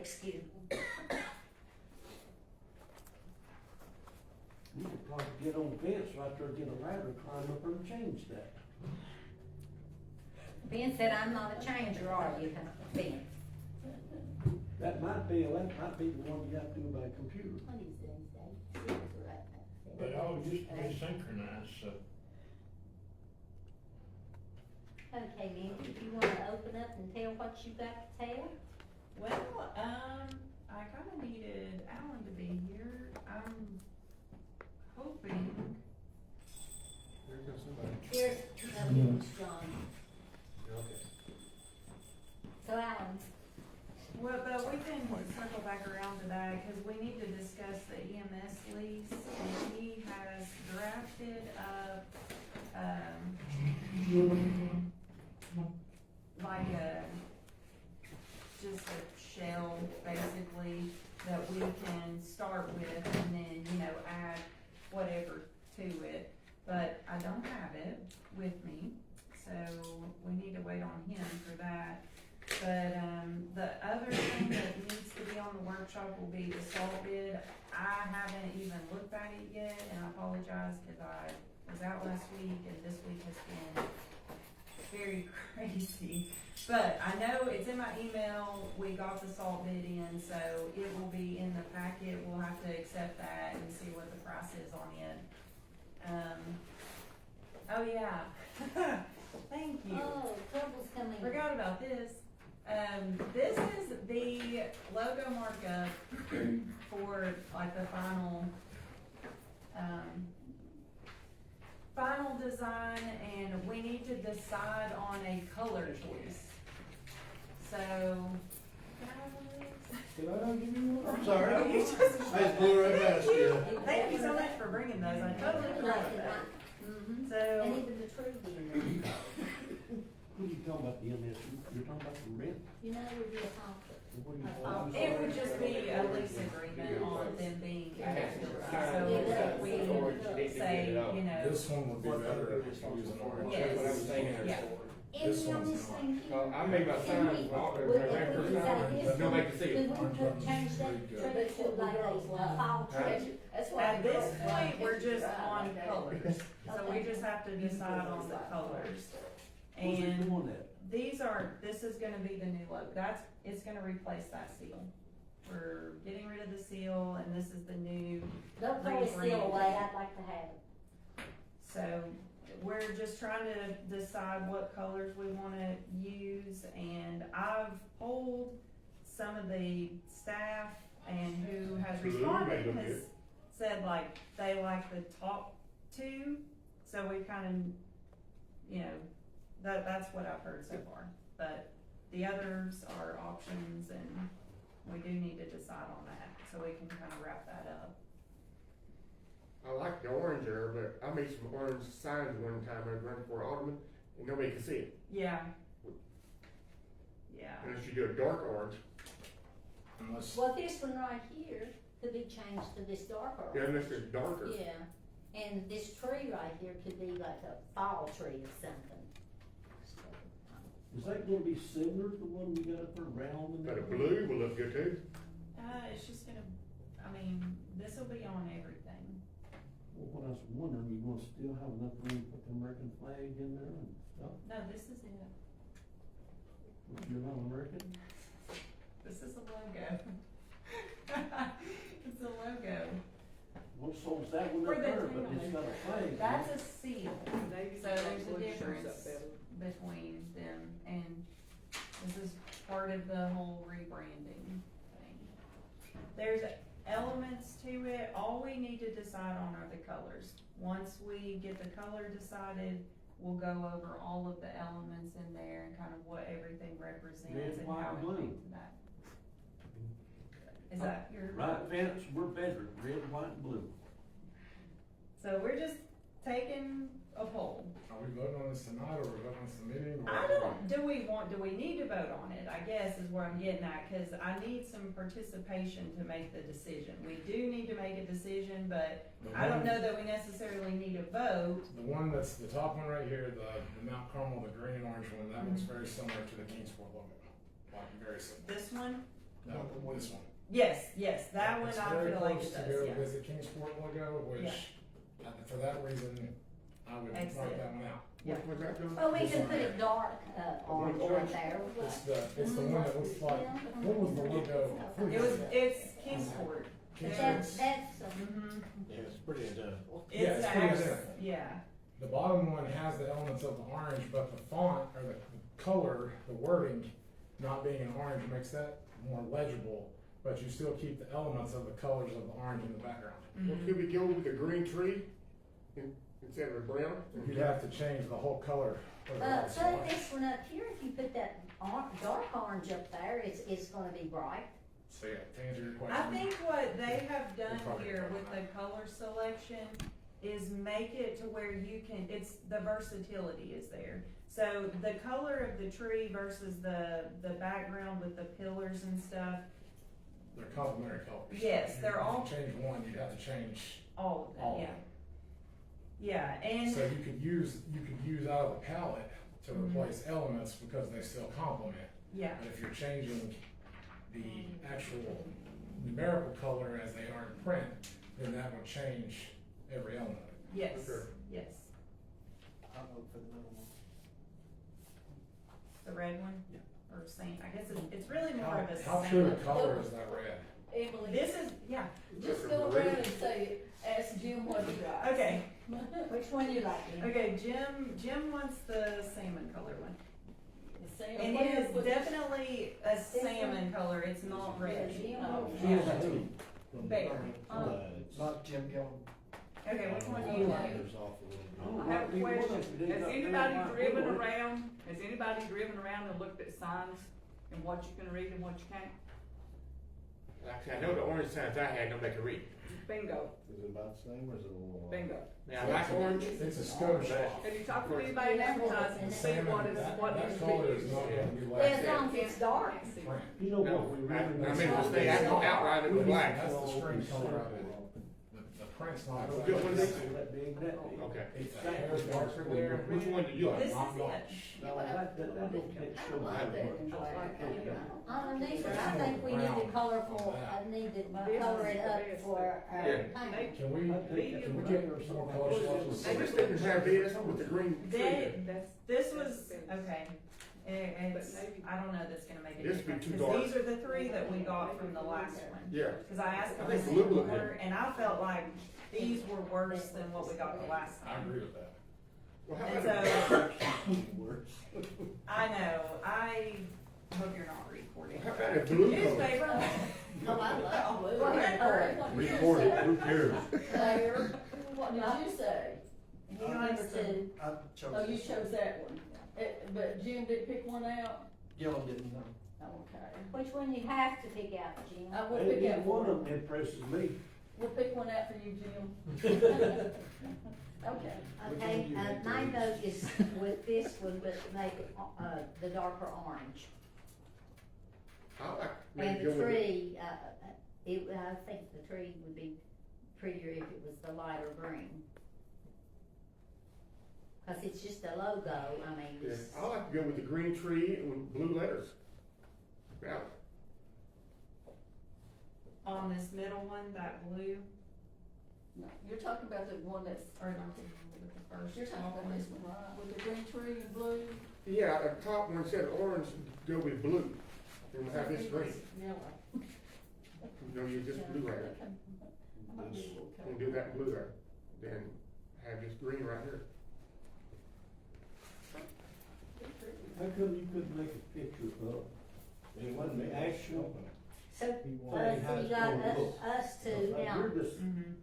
excuse me. You could probably get on the fence right there, get a ladder, climb up there and change that. Ben said I'm not a changer, are you, Ben? That might be the one you have to do by computer. What is it, say? But all used to be synchronized, so. Okay, Mandy, if you wanna open up and tell what you got to tell? Well, I kinda needed Alan to be here. I'm hoping, There goes somebody. Here's, no, it's John. Okay. So Alan, well, but we can circle back around to that, cause we need to discuss the EMS lease, and he has drafted up, like just a shell, basically, that we can start with, and then, add whatever to it. But I don't have it with me, so we need to wait on him for that. But, the other thing that needs to be on the workshop will be the salt bid. I haven't even looked at it yet, and I apologize, cause I was out last week, and this week has been very crazy. But I know it's in my email, we got the salt bid in, so it will be in the packet. We'll have to accept that and see what the price is on it. Oh yeah, thank you. oh, trouble's coming. Forgot about this. This is the logo markup for like the final design, and we need to decide on a color choice. So, can I have these? Did I not give you one? I'm sorry. Oh, you just- I just blew right past you. Thank you so much for bringing those, I totally forgot about that. Mm-hmm, and So, even the tree being there. What are you talking about, the EMS? You're talking about the rent? You know, we did talk. What are you? it would just be a lease agreement on them being so if we say, This one would be better if we use an orange. Yes. What I'm saying. Yeah. And This the only one's not. thing here. I made my sign, If we but say nobody this can see one, it. could we put, change that tree to like a fall tree? That's why. At this point, we're just on colors, so we just have to decide on the colors. Who's And doing that? this is gonna be the new logo, it's gonna replace that seal. We're getting rid of the seal, and this is the new, Don't throw it still away, I'd like to have it. so we're just trying to decide what colors we wanna use, and I've polled some of the staff, and who has responded has said like, they like the top two, so we kinda, that's what I've heard so far. But the others are options, and we do need to decide on that, so we can kinda wrap that up. I like the orange there, but I made some orange signs one time I was running for alderman, and nobody could see it. Yeah. Yeah. Unless you do a dark orange, Unless, Well, this one right here could be changed to this darker. yeah, unless it's darker. Yeah, and this tree right here could be like a fall tree or something. Is that gonna be similar to the one we got up there round and But a everything? blue will look good too. It's just gonna, this'll be on everything. Well, what I was wondering, you gonna still have enough room to put the American flag in there and stuff? No, this is it. You're not American? This is a logo. It's a logo. Well, so's that one For up the there, but town. it's got a flag. That's a seal, so there's a difference between them, and this is part of the whole rebranding thing. There's elements to it, all we need to decide on are the colors. Once we get the color decided, we'll go over all of the elements in there and kind of what everything represents Red, and white, how it blue. came to that. Is that your? Right fence, we're better, red, white, and blue. So we're just taking a poll. are we voting on this tonight, or are we voting on this in the meeting? or- I don't, do we need to vote on it, I guess is where I'm getting at, cause I need some participation to make the decision. We do need to make a decision, but The I don't one- know that we necessarily need a vote. The one that's the top one right here, the Mount Carmel, the green and orange one, that looks very similar to the Kingsport logo. Like, very similar. This one, No, this one. Yes, that one It's I very feel like close it to does, go yeah. Visit Kingsport logo, which, for that reason, I would write Excellent. that one out. Yeah. What's that doing? Well, we can put it dark, orange right there. It's the one that looks like, what was the logo? It's Kingsport. That's, Mhm. Yeah, it's pretty identical. Yeah, It's it's pretty actually, identical. yeah, The bottom one has the elements of the orange, but the font or the color, the wording, not being an orange makes that more legible, but you still keep the elements of the colors of the orange in the background. Well, could we go with the green tree instead of a brown? You'd have to change the whole color of the but website. this one up here, if you put that dark orange up there, it's gonna be bright. So yeah, to answer your question. I think what they have done Probably here with probably. the color selection is make it to where you can, it's, the versatility is there. So the color of the tree versus the background with the pillars and stuff, They're complementary colors. Yes, they're If you all- change one, you'd have to change all of them, all of yeah. them. Yeah, and, So you could use out of the palette to Mhm. replace elements because they still complement. yeah, But if you're changing the actual numerical color as they are in print, then that would change every element of it. yes, Okay. yes. I'll vote for the middle one. The red one? Yeah. Or same, I guess it's really more of a same. How true to color is that red? Emily, This is, yeah, just go around and say, ask Jim what he likes. okay, Which one you like? Ian? okay, Jim wants the salmon color one. The same- And what it do you is put- definitely a salmon color, it's not red. Oh, She has that too. Bear. Not Jim Gillum. Okay, which one do you like? Oh, I have a either one of question. them, they Has got anybody very driven white. around, and looked at signs and what you can read and what you can't? Actually, I know the orange signs I had, nobody could read. Bingo, Is it about the same or is it a little? bingo. Now, I like orange. It's a scope shot. Have you talked to anybody in advertising to see Salmon, what is, what that is color is being not used? gonna be Yeah, like as long as it's dark. print. You know No, what, we I really. mean, this thing, I can outline it with black. That's the screen color of it. The print's not Good exactly one, the Dick. same. That big, that big. Okay. It's a hair darker there. Which one do you like? This is Not it. much. No, that don't take I so don't like that in much. black. Underneath it, I think we need to colorful, I need to color it up for, Yeah. paint. Can we get some more color swatches? I just didn't have this with the green tree. This was, okay, it's, I don't know that's gonna make a This would be difference, too cause dark. these are the three that we got from the last one. Yeah. Cause I asked them I think to blue send look more, good. and I felt like these were worse than what we got the last I time. agree with that. Well, how And about, so, I know, I hope you're not recording. how about a blue color? Newspaper, Oh, I like blue. Go ahead, Larry. Record it, who cares? Claire, what did you say? He likes to, I chose Oh, you this chose that one. But Jim did pick one out? Gillum didn't know. Okay. which one you have to pick out, Jim? I will pick Either out one one. of them impresses me. We'll pick one out for you, Jim. Okay. Okay, my vote is with this one, but make it, the darker orange. I like, And maybe go the with it. tree, I think the tree would be prettier if it was the lighter green. Cause it's just a logo, I mean, Yeah, it's, I like to go with the green tree and with blue letters. Yeah, on this middle one, that blue, No, you're talking about the one that's, or the first. you're talking about this one, right? With the green tree and blue? yeah, the top one said orange, go with blue. And we'll have this green. Yellow. No, you just blue right there. I might be a little And color. do that blue there. Then have this green right here. How come you couldn't make a picture of the actual so, thing you has got going to look? us two now. You're just, Mhm.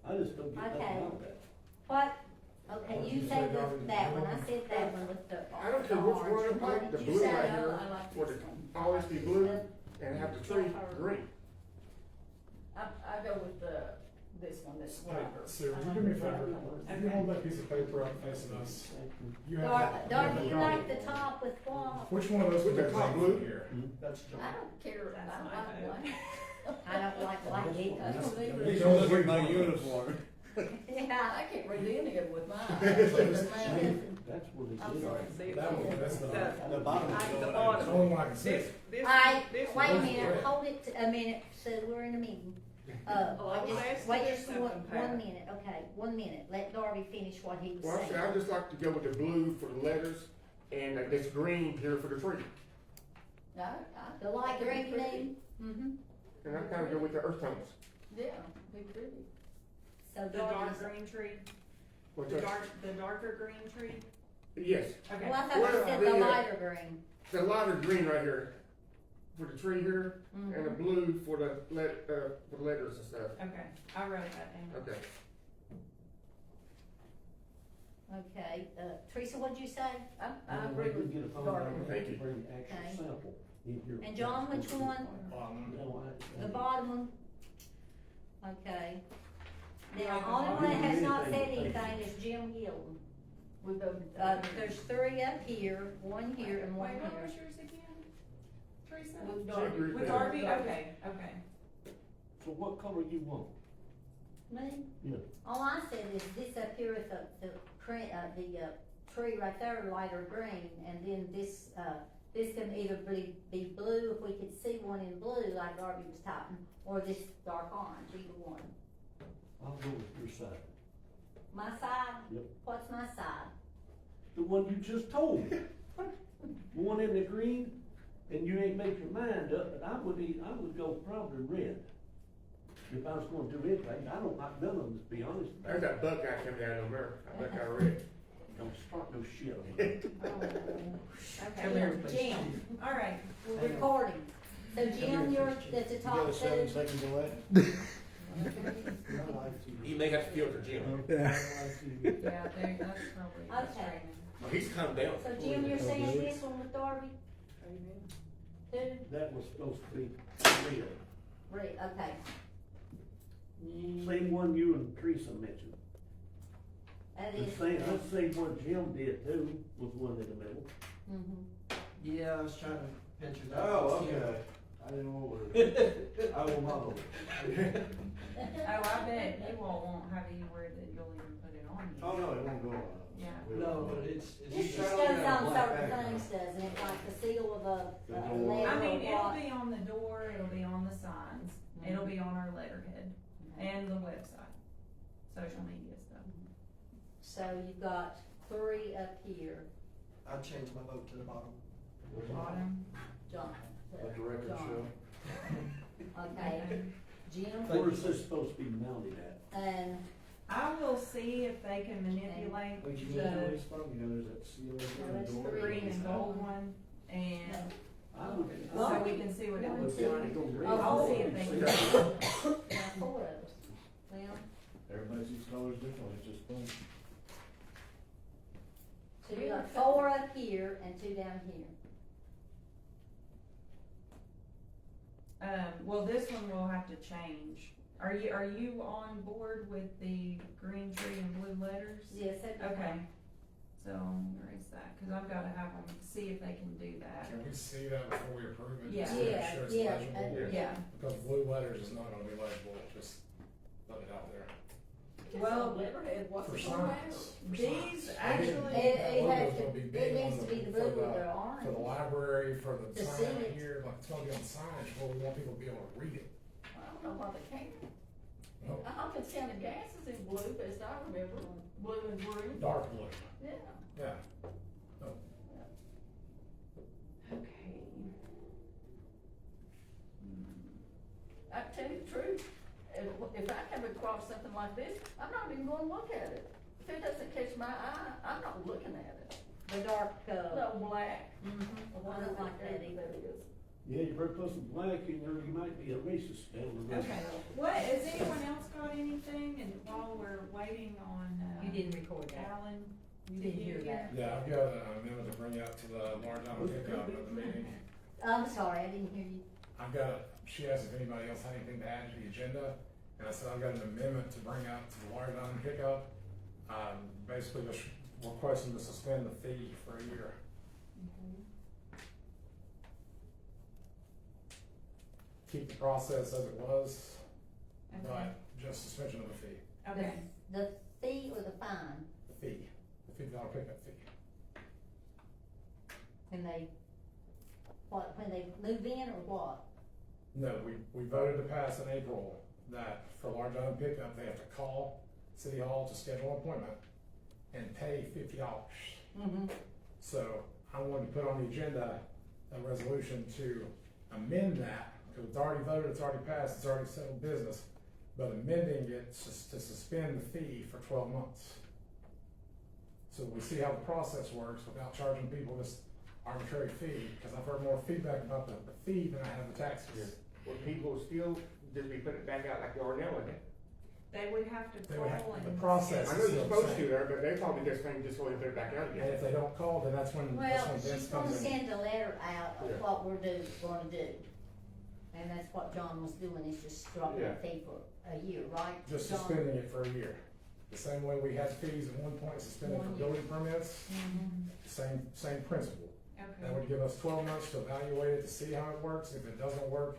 I just don't get nothing Okay. out of that. What, okay, What you you said say, Darby? that one, I said that one with the I don't care which orange. one, What put the did you blue say? right here, I like or this the, one. always be blue, and have the tree green. I go with this one, this Hey, lighter. Sue, would you do me a favor? If you hold that piece of paper up facing us, you have. Darby, that- you like the top with what? Which one of those With the would top you blue? here? That's I Gillum. don't care, That's I my like vote. one. I don't like I it. don't either. Don't look at my uniform. Yeah. I can't read any of it with mine. That's what he I'm did. sorry. See, That one, that's The bottom I- is the going bottom. the only one I can see. this, Alright, this wait a one- minute, hold it a minute, so we're in a meeting. Oh, I was Just- asked to wait do just something, one Pat. minute, okay, 1 minute, let Darby finish what he was Well, saying. I just like to go with the blue for the letters and this green here for the tree. The light green you need? Mm-hmm. And I kind of go with the earth tones. Yeah, be pretty. So The dark Darby's, green tree, What's the that? darker green tree, Yes, okay. well, I thought you Well, said the, the uh, lighter green. the lighter green right here for the tree here, and the Mhm. blue for the letters and stuff. Okay, I wrote that down. Okay. Okay, Teresa, what'd you say? I And agree we can with get a phone Darby. number, Thank you. bring the actual Okay. sample in here. And John, which one? No, The bottom one? Okay. The Yeah, the only one that has not said bottom. anything is Jim Gilden. We go. There's 3 up here, 1 here, and 1 Wait, what here. was yours again? Teresa? With Darby. With Darby, okay, okay. So what color you want? Me? Yeah. All I said is this up here is the tree right there, lighter green, and then this can either be blue, if we could see one in blue, like Darby was typing, or this dark orange, either one. I'll go with your side. My side? Yep. What's my side? The one you just told me. The one in the green, and you ain't made your mind up, but I would go probably red. If I was going to anything, I don't like none of them, to be honest. There's that Buckeye coming down over there. I Buckeye red. Don't start no shit on me. Okay, here, Jim, all right. we're recording. So Jim, you're at the You top got a 7 two. second delay? You may have to filter Jim. Yeah, that's probably Okay. frustrating. Oh, he's come down. So Jim, you're saying this one with Darby? Two? That was supposed to be red. Red, okay. Same one you and Teresa mentioned. That The is. same one Jim did too, was one in the middle. Mhm. Yeah, I was trying to picture that. Oh, okay. I didn't know what it I will model. Oh, I bet you all won't have anywhere that you'll even put it on yet. Oh, no, it won't go on. Yeah. No, but This just goes on certain things, doesn't it, like the seal of a The letter door. I mean, or it'll what? be on the door, it'll be on the signs, it'll be on our letterhead, and the website, social media stuff. So you've got 3 up here, I changed my vote to the bottom. Bottom. John. Let the record John. show. Okay, Jim, Where is this supposed to be mounted at? and, I will see if they can manipulate But you know where the it's from, you know, there's that seal over that's the door. three. green and gold one, and I would. so we can see what it looks like. Oh, I'll see if they can. now 4 of us. Well, Everybody sees colors differently, it's just fun. so you got 4 up here and 2 down here. Well, this one will have to change. Are you on board with the green tree and blue letters? Yes, that'd be Okay, fine. so erase that, cause I've gotta have them, see if they can do that. Can we see that before we approve it? Yeah. Just to make Yeah, sure it's yeah, legible? Yeah, Because blue letters is not gonna be legible, just let it out there. Well, Letterhead, what's For the format? signs. these That actually, It has logo's to, gonna be it big needs on to be the for blue with the For the orange. library, for the To sign see it. here, like, it's gonna be on signage, well, we want people to be able to read it. I don't know why they can't. No. I can see the gas is in blue, best I remember, blue and green. Dark blue, Yeah. yeah. okay. I tell you the truth, if I come across something like this, I'm not even gonna look at it. If it doesn't catch my eye, I'm not looking at it. The dark, No black. mhm, I don't like that either. Yeah, you better put some black in there, you might be a racist down the road. Okay, what, has anyone else got anything, and while we're waiting on, You didn't record that. Alan? You didn't hear that. Yeah, I've got a memo to bring out to the large island pickup at the meeting. I'm sorry, I didn't hear you. I've got, she asked if anybody else had anything to add to the agenda, and I said I've got an amendment to bring out to the large island pickup. Basically just requesting to suspend the fee for a year. Keep the process as it was, Okay, but just suspension of the fee. Okay, The fee or the fine, The fee, the $50 pickup fee. when they move in or what? No, we voted to pass in April that for large item pickup, they have to call City Hall to schedule an appointment and pay $50. Mm-hmm. So I wanted to put on the agenda a resolution to amend that, because it's already voted, it's already passed, it's already settled business, but amending it to suspend the fee for 12 months. So we see how the process works without charging people this arbitrary fee, because I've heard more feedback about the fee than I have the taxes. Would people still just be putting it back out like they are now, isn't it? they would have to They would have- call and. the process- I know you're supposed to there, but they probably just think just go ahead and put it back out And again. if they don't call, then that's when Well, Vince she's gonna comes in. send a letter out Yeah. of what we're gonna do. And that's what John was doing, is just dropping the Yeah. fee for a year, right? Just John? suspending it for a year. The same way we had fees at one point suspended for 1 year. building permits, Mhm. same principle. That Okay, would give us 12 months to evaluate it, to see how it works. If it doesn't work,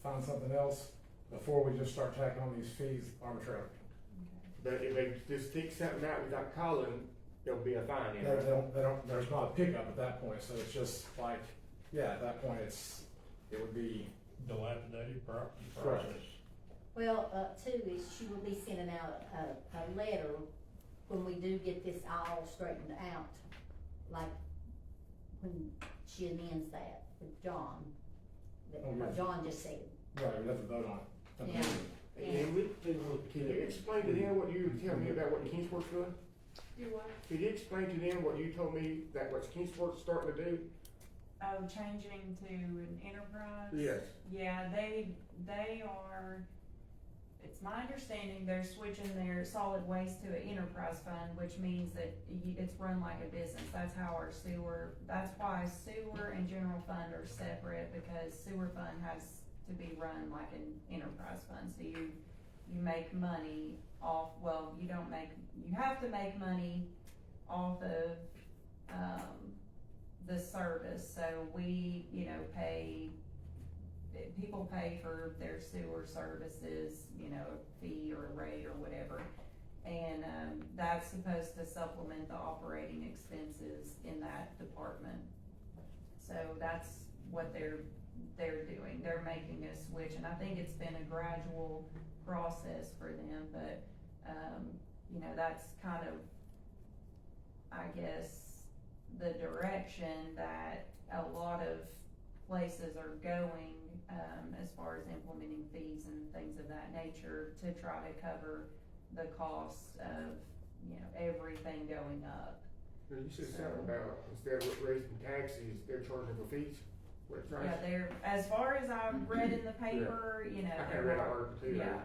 find something else before we just start tacking on these fees arbitrarily. But if they just stick something out without calling, there'll be a fine in They it. don't, there's not a pickup at that point, so it's just like, yeah, at that point, it would be, Dilapidated property Correct. process. Well, too, is she will be sending out a letter when we do get this all straightened out, like when she amends that with John, that Oh, what yes. John just said. right, we'd have to vote on it. Yeah. And can you explain to them what you tell me about what Kingsport's doing? do what? Could you explain to them what you told me that what Kingsport's starting to do? Oh, changing to an enterprise? Yes. Yeah, they are, it's my understanding they're switching their solid waste to an enterprise fund, which means that it's run like a business. That's how our that's why sewer and general fund are separate, because sewer fund has to be run like an enterprise fund. So you make money off, well, you have to make money off of, the service. So we, people pay for their sewer services, a fee or a rate or whatever. And, that's supposed to supplement the operating expenses in that department. So that's what they're doing. They're making a switch, and I think it's been a gradual process for them, but, that's kind of, I guess, the direction that a lot of places are going, as far as implementing fees and things of that nature to try to cover the cost of, everything going up. You said something about instead of raising taxes, they're charging for fees. What's right? Yeah, they're, as far as I've read in the paper, I they're kinda read not- that article too. Yeah,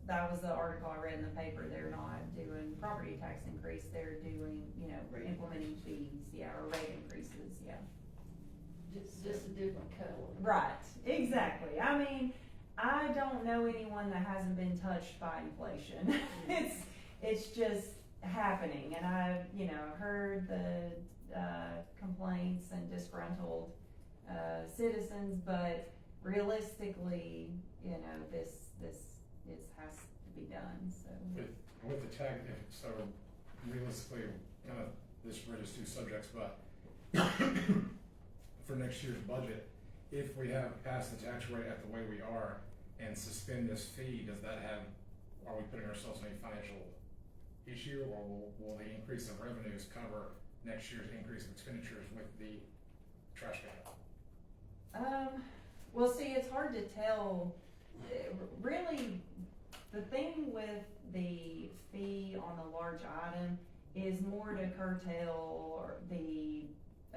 that was the article I read in the paper. They're not doing property tax increase, they're doing, implementing fees, or rate increases, yeah. Just a different color. Right, exactly. I mean, I don't know anyone that hasn't been touched by inflation. It's just happening, and I've, heard the, complaints and disgruntled, citizens, but realistically, this has to be done, so. With the tax, so realistically, kind of, this bridges two subjects, but for next year's budget, if we have passed the tax rate at the way we are and suspend this fee, are we putting ourselves in a financial issue, or will the increase of revenues cover next year's increase of expenditures with the trash pickup? Well, see, it's hard to tell. Really, the thing with the fee on a large item is more to curtail the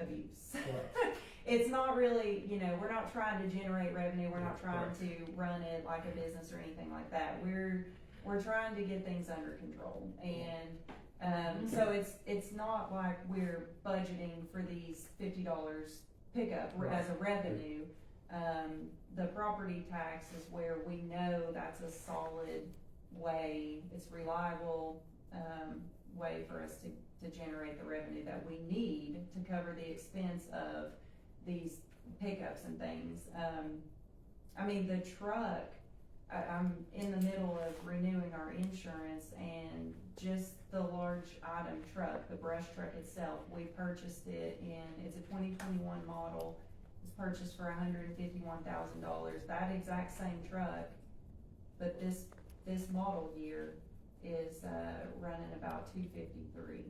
abuse. Correct. It's not really, we're not trying to generate revenue, we're not trying Correct. to run it like a business or anything like that. We're trying to get things under control, and so it's not like we're budgeting for these $50 pickup as a revenue. The property tax is where we know that's a solid way, it's reliable, way for us to generate the revenue that we need to cover the expense of these pickups and things. I mean, the truck I'm in the middle of renewing our insurance, and just the large item truck, the brush truck itself, we purchased it it's a 2021 model. It's purchased for $151,000. That exact same truck, but this model year is running about $253.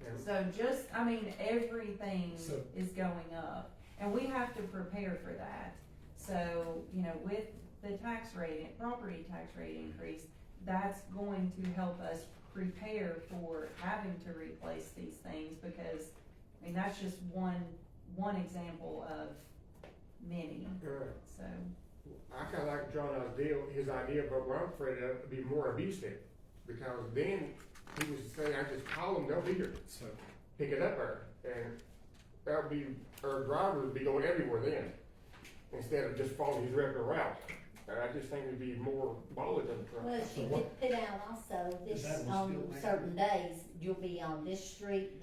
And So just, I mean, everything So- is going up, and we have to prepare for that. So, you know, with the tax rate, property tax rate increase, that's going to help us prepare for having to replace these things, because, I mean, that's just one example of many, so. I kinda like his idea, but what I'm afraid of would be more abusive, because then he was saying, I just call them, they'll be here, So, pick it up there, and that'll be, our driver would be going everywhere then, instead of just following his regular route. And I just think it'd be more mileage on the truck. Well, she could put out also this, That was on still certain days, you'll be on this street, and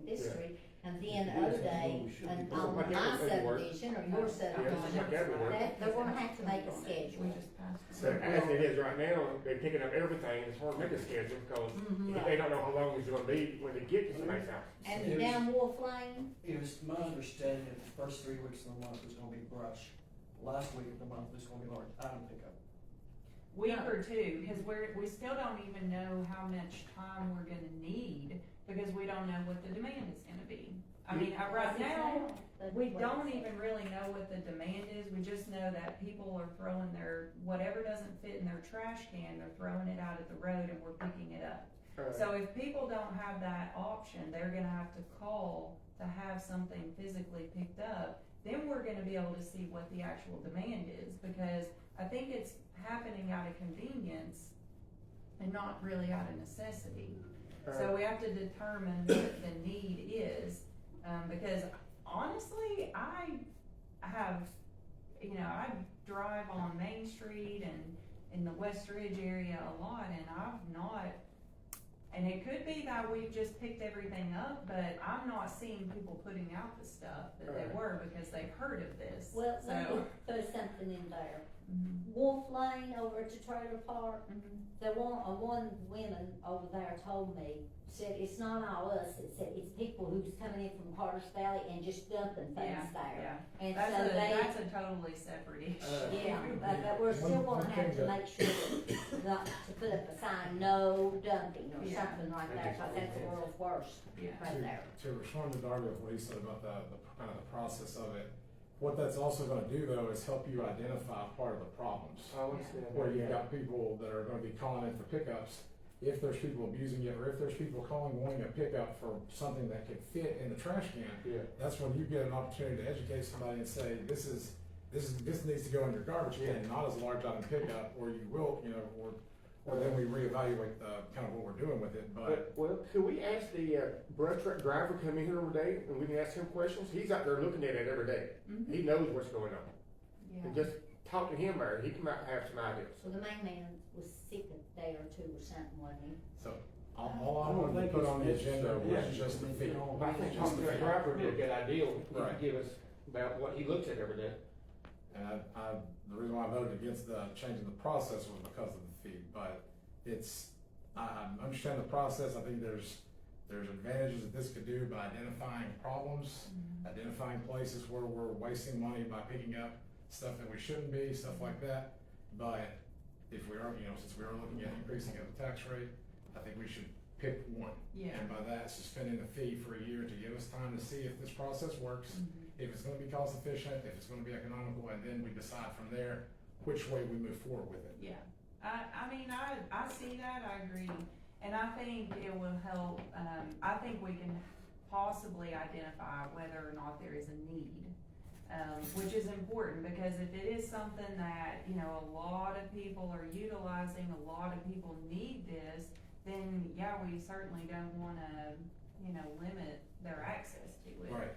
this Yeah. street, and then other day, and on Like my everywhere. subdivision or your Yeah, just subdivision, like everywhere. they're gonna have to make a We schedule. just passed it. But as it is right now, they're picking up everything, it's hard to make a schedule, because they don't know how long it's gonna be when they get to somebody's house. And down Wolf Lane, It was my understanding that the first 3 weeks of the month was gonna be brush. Last week of the month was gonna be large item pickup. Week or two, because we still don't even know how much time we're gonna need, because we don't know what the demand is gonna be. I mean, right now, we don't even really know what the demand is, we just know that people are throwing whatever doesn't fit in their trash can, they're throwing it out at the road and we're picking it up. So if people don't have that option, they're gonna have to call to have something physically picked up, then we're gonna be able to see what the actual demand is, because I think it's happening out of convenience and not really out of necessity. So we have to determine what the need is, because honestly, I drive on Main Street and in the West Ridge area a lot, and and it could be that we've just picked everything up, but I'm not seeing people putting out the stuff that they were, because they've heard of this, well, let me so. throw something in there. Mhm. Wolf Lane over at the trailer park, Mhm. the one woman over there told me, said it's not all us, it's people who's coming in from Carter's Valley and just dumping things there. Yeah, And that's so that's a totally separate issue. yeah, but we're still One gonna have thing to that- make sure not to put up a sign, no dumping or Yeah. something like that, cause that's the world's worst Yeah. right there. to respond to Darby with what he said about the kind of the process of it, what that's also gonna do though is help you identify part of the problems. I understand Where that, you've yeah. got people that are gonna be calling in for pickups, if there's people abusing it, or if there's people calling wanting a pickup for something that could fit in the trash can, Yeah. that's when you get an opportunity to educate somebody and say, this needs to go in your garbage can, not as a large item pickup, or you will, or then we reevaluate kind of what we're doing with it, but. Well, could we ask the brush truck driver to come in here every day, and we can ask him questions? He's out there looking at it every day. Mhm. He knows what's going on. Yeah. And just talk to him there, he can have some ideas. So the main man was sick a day or two or something, wasn't he? So, all I wanted to put on the agenda was just the fee. I think Just talking the to the fee. driver would be a good idea, he Right. could give us about what he looks at every day. And the reason why I voted against the changing the process was because of the fee, but I understand the process, I think there's advantages that this could do by identifying problems, identifying places where we're wasting money by picking up stuff that we shouldn't be, stuff like that. But if we are, since we are looking at increasing of the tax rate, I think we should pick one. Yeah. And by that, suspending the fee for a year to give us time to see if this process works, Mhm. if it's gonna be cost efficient, if it's gonna be economical, and then we decide from there which way we move forward with it. Yeah, I mean, I see that, I agree, and I think it will help, I think we can possibly identify whether or not there is a need, which is important, because if it is something that, a lot of people are utilizing, a lot of people need this, then, yeah, we certainly don't wanna, limit their access to it. Right.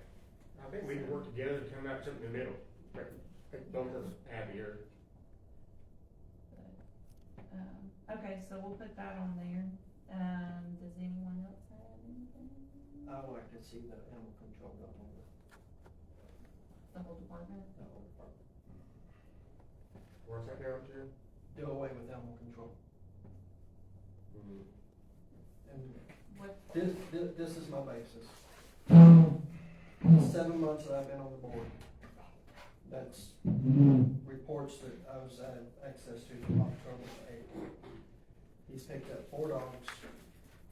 I think we can work together to come out with something in the middle, make both of us happier. Okay, so we'll put that on there, does anyone else have anything? I would like to see the animal control go over The whole department? the whole department. What's that down to? Do away with animal control. Mm. And What, this is my basis. 7 months that I've been on the board. That's reports that I was had access to from October to April. He's picked up 4 dogs,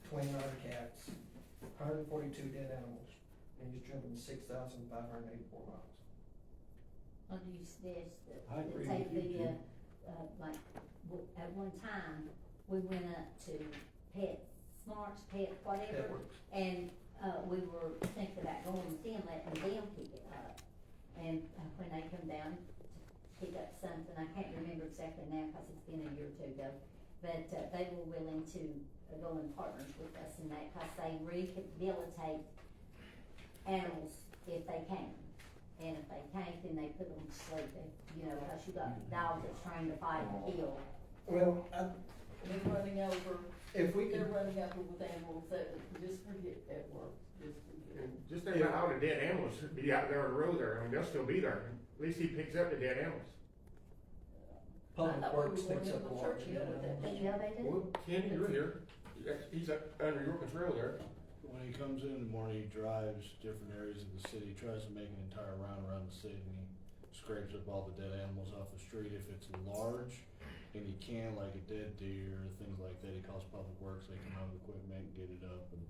29 cats, 142 dead animals, and he's driven 6,584 miles. Or do you suggest I that agree take with you, the, Jim. like, at one time, we went up to Pet Smarts, Pet whatever, Petworks. and, we were thinking about going with them, letting them pick it up. And, when they come down to pick up something, I can't remember exactly now, cause it's been a year or two ago, but, they were willing to go in partners with us in that, cause they rehabilitate animals if they can. And if they can't, then they put them to sleep, you know, cause you got dogs that's trained to fight and kill. Well, They're running over, if we they're could, running over with animals that, just forget that work, just forget. And just think about all the dead animals should be out there on the road there, I mean, they'll still be there, at least he picks up the dead animals. Public I thought we Works were going picks up into a lot Church of Hill dead with that. animals. Yeah, they do. Well, Kenny, you're here, he's up under your control there. When he comes in the morning, he drives different areas of the city, tries to make an entire round around the city, and he scrapes up all the dead animals off the street. If it's large, and he can, like a dead deer, things like that, he calls Public Works, they come out with equipment and get it up, and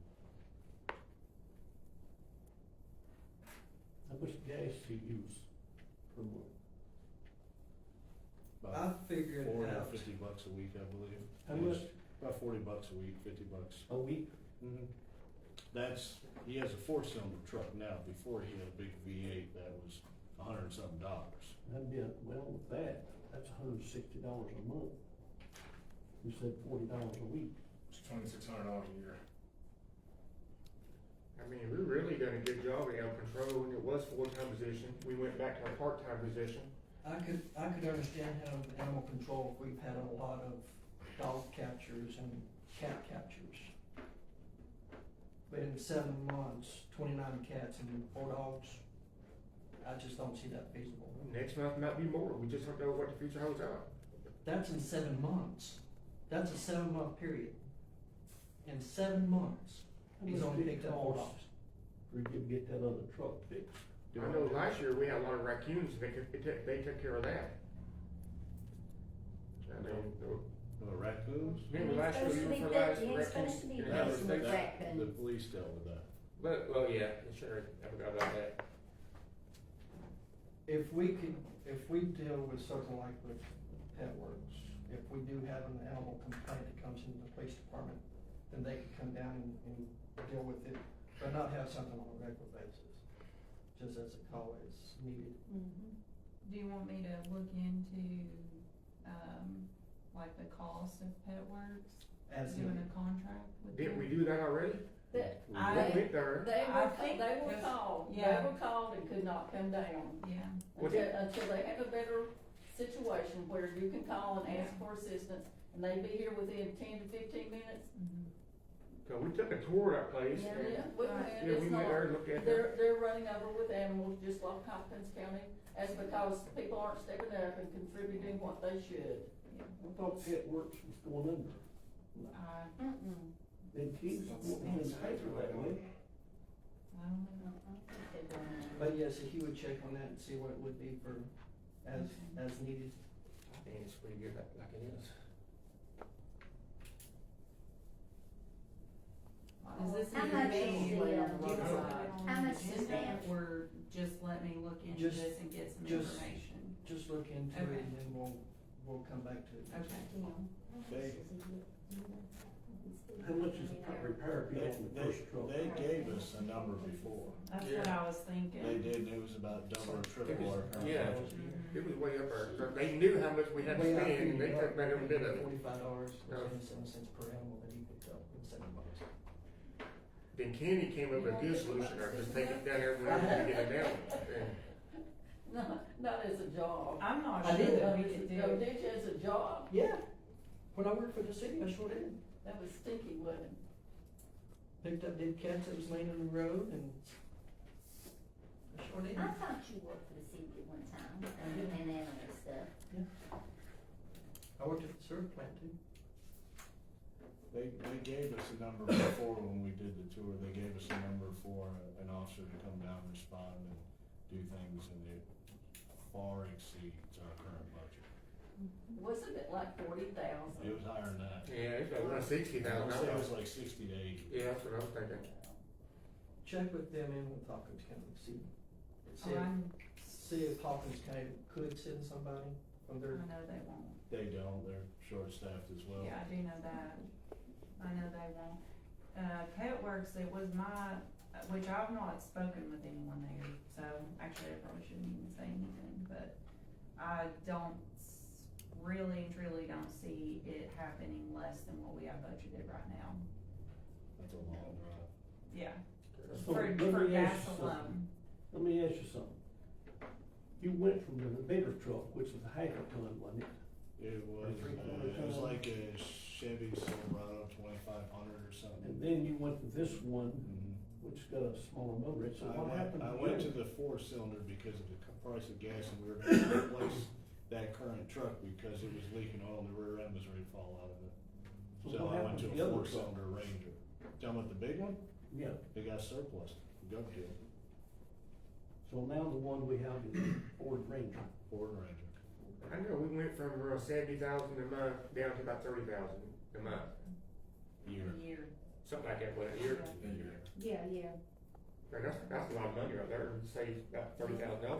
How much gas do you use per month? I about figured it out. $40 or $50 a week, I believe. How much? About $40 a week, $50. A week? Mm-hmm. He has a 4-cylinder truck now. Before he had a big V8 that was $100 and something. That'd be, well, with that, that's $160 a month. You said $40 a week. It's $2,600 a year. I mean, we really done a good job of animal control, and it was full-time position, we went back to our part-time position. I could understand having animal control if we've had a lot of dog captures and cat captures. But in 7 months, 29 cats and 4 dogs, I just don't see that feasible. Next month might be more, we just don't know what the future holds out. That's in 7 months. That's a 7-month period. In 7 months, he's only picked up 4 dogs. For you to get that other truck fixed. I know last year we had a lot of raccoons, and they took care of that. I mean, Raccoons? remember You ain't last year, supposed to be for that- last you ain't raccoons? supposed to be Yeah, messing they- with The raccoons. police dealt with that. But, well, yeah, sure, I forgot about that. If we deal with something like with Petworks, if we do have an animal complaint that comes into the police department, then they could come down and deal with it, but not have something on a regular basis, just as a call is needed. Mhm. do you want me to look into, like the cost of Pet Works? As Doing needed. a contract with them? Didn't we do that already? That, We I- That went there. they I were, think they were if- called, they yeah. were called and could not come down. Yeah, What's Until they have a better situation where you can call and ask for assistance, and they be here within 10 to 15 minutes. Cause we took a tour of that place. Yeah, and- yeah, we Right. went, Yeah, we it's went not, there and looked at they're running over with animals just like Hopkins County. That's because people aren't stepping up and contributing what they should. I thought Petworks was going under. Mm-mm. They keep wanting to pay for that way. I don't know. They're going on. But yes, if you would check on that and see what it would be for, as needed. I think it's pretty good like it is. Is this How a much good is thing? the, Do you how want much me is to do that? that, or just let me look into Just- this and get some just- information? Just look into Okay. it and then we'll come back to it. Okay. They- How much is a repair bill on the first truck? They gave us a number before. That's what Yeah. I was thinking. They did, and it was about double or triple our current Yeah. budget. It was way up there, but they knew how much we had to Way out spend, and they figured took that every bit of it. $45 Yeah. and 7 cents per animal that he picked up in 7 months. Then Kenny came up with a good solution, or just take it down there whenever we get it down. And Not as a job. I'm not I sure did. that we could do No, it. did you as a job? Yeah, when I worked for the city, I sure did. That was stinky, wasn't it? Picked up dead cats that was laying in the road and I sure did. I thought you worked for the city at one time, and animal stuff. worked at the sewer plant too. They gave us a number before when we did the tour, they gave us a number for an officer to come down, respond and do things, and it far exceeds our current budget. Wasn't it like 40,000? It was higher than that. Yeah, it's around 60,000. I would say it was like 60 to 80. Yeah, that's what I was thinking. Check with them and with Hawkins County, see if Hawkins County could send somebody from I their, know they won't. They don't, they're short-staffed as well. Yeah, I do know that. I know they won't. Pet Works, it was my, which I've not spoken with anyone there, so actually I probably shouldn't even say anything, but I don't really and truly don't see it happening less than what we have budgeted right now. That's a long drive. Yeah, So for let me gas ask you alone. Let me ask you something. You went from the bigger truck, which was a half a ton, wasn't it? It was like a Chevy Silverado 2500 or something. And then you went to this one, Mhm. which got a smaller motor, so what happened? I went to the 4-cylinder because of the price of gas, and we were gonna replace that current truck because it was leaking oil and the rear end was ready to fall out of it. So So what I went happened to to a the other truck? 4-cylinder Ranger. Done with the big one, Yeah, it got surplus, go to so now the one we have is Ford Ranger. Ford Ranger. I know we went from around 70,000 a month down to about 30,000 a month, Year. A year. something like that, what, a year? A year. Yeah, yeah. Man, that's a lot of money right there, you save about $30,000.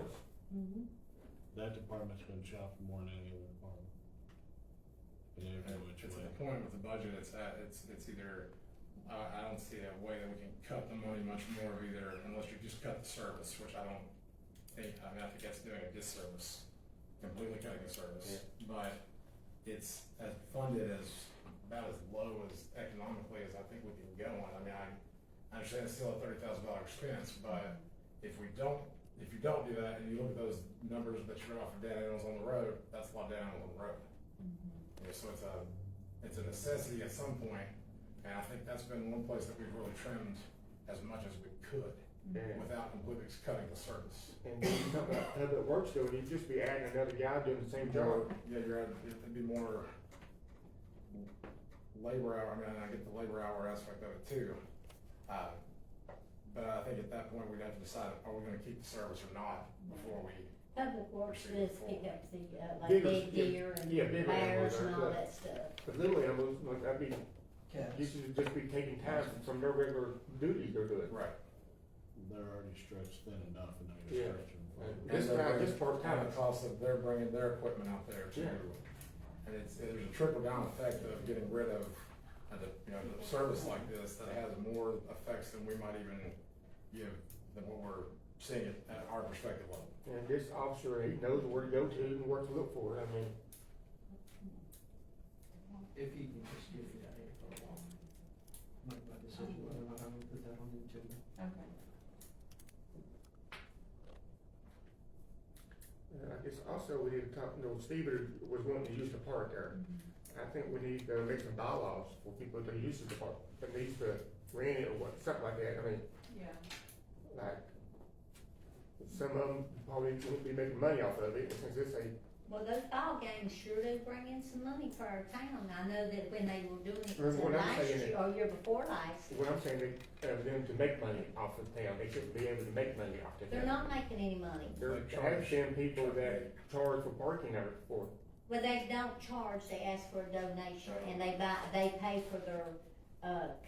That department's been shopping more than any other department. In every which It's way. at the point with the budget it's at, it's either, I don't see a way that we can cut the money much more of either, unless you just cut the service, which I don't think, I mean, I think that's doing a disservice, completely cutting the service. But it's as funded as, about as low as economically as I think we can go on. I mean, I understand it's still a $30,000 expense, but if you don't do that and you look at those numbers that you read off of dead animals on the road, that's a lot of dead animals on the road. Yeah, so it's a necessity at some point, and I think that's been one place that we've really trimmed as much as we could Yeah. without completely cutting the service. And when you talk about public works though, you'd just be adding another guy doing the same job. Yeah, it'd be more labor hour, I mean, I get the labor hour aspect of it too. But I think at that point, we'd have to decide, are we gonna keep the service or not before we, Public Works does pick up the, like Bigger, big deer and yeah, bigger bears animals and are all good. that stuff. But little animals, like, that'd be, cats. you should just be taking time from their regular duties they're doing. right. They're already stretched thin enough and now Yeah. you're stretching them. And And this they're guy, bringing- this part time. And the cost of they're bringing their equipment out there too. Yeah. And there's a trickle down effect of getting rid of, the service like this that has more effects than we might even give than what we're seeing it at our perspective level. And this officer, he knows where to go to and where to look for it, I mean, If you can just give me that info, I'll make my decision whether or not I'm gonna put that on the agenda. Okay. I guess also we need to talk, Steve was wanting to use the park there. I think we need to make some bylaws for people that use the park, that needs to rent it or what, something like that, I mean, Yeah. like, some of them probably won't be making money off of it, since it's a, Well, those ball games sure do bring in some money for our town. I know that when they were doing it Well, what I'm last saying year, or year before last, what I'm saying, them to make money off of town, they shouldn't be able to make money off the town. they're not making any money. There They have charge. been people that charge for parking there for, Well, they don't charge, they ask for a donation, and they pay for their,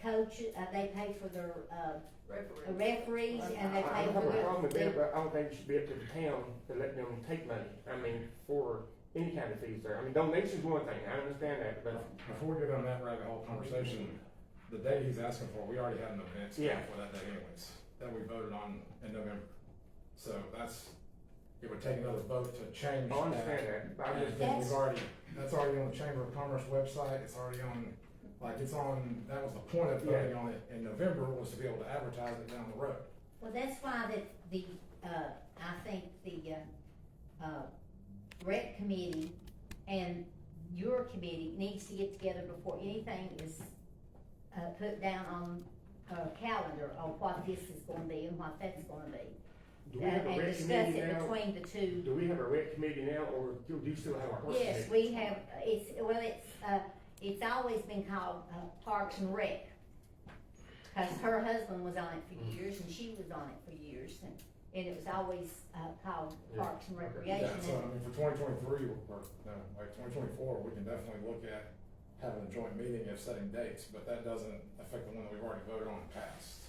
coaches, they pay for their, referees, and they I pay don't for have a problem with that, their. but I don't think it should be up to the town to let them take money, I mean, for any kind of fees there, I mean, donation's one thing, I understand that, but, Before we get on that rabbit hole conversation, the day he's asking for, we already had an event Yeah. for that day anyways, that we voted on in November. So it would take another vote to change I that. understand that, but I And just, then that's already on the Chamber of Commerce website, it's already on, that was the point of voting on it in November, was to be able to advertise it down the road. Well, that's why I think the, rec committee and your committee needs to get together before anything is, put down on a calendar on what this is gonna be and what that's gonna be. Do we have a and rec discuss committee it now? between the two. Do we have a rec committee now, or do you still have a park Yes, committee? we have, it's always been called, Parks and Rec. Cause her husband was on it for years and she was on it for years and it was always, called Yeah. Parks and Yeah, Recreation. so I mean, for 2023, or, no, like 2024, we can definitely look at having a joint meeting if setting dates, but that doesn't affect the one that we've already voted on and passed.